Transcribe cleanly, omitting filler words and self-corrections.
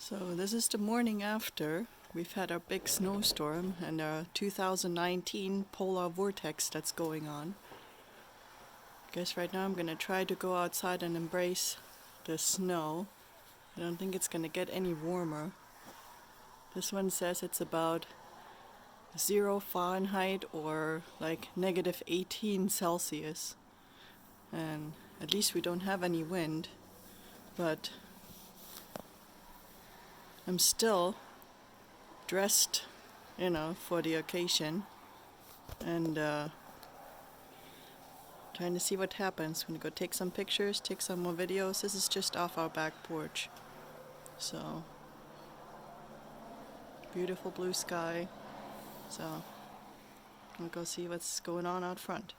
So this is the morning after we've had our big snowstorm and our 2019 Polar Vortex that's going on. I guess right now I'm gonna try to go outside and embrace the snow. I don't think it's gonna get any warmer. This one says it's about 0 Fahrenheit or like negative 18 Celsius. And at least we don't have any wind, but I'm still dressed, for the occasion, and trying to see what happens. I'm gonna go take some pictures, take some more videos. This is just off our back porch. So, beautiful blue sky. So, I'll go see what's going on out front.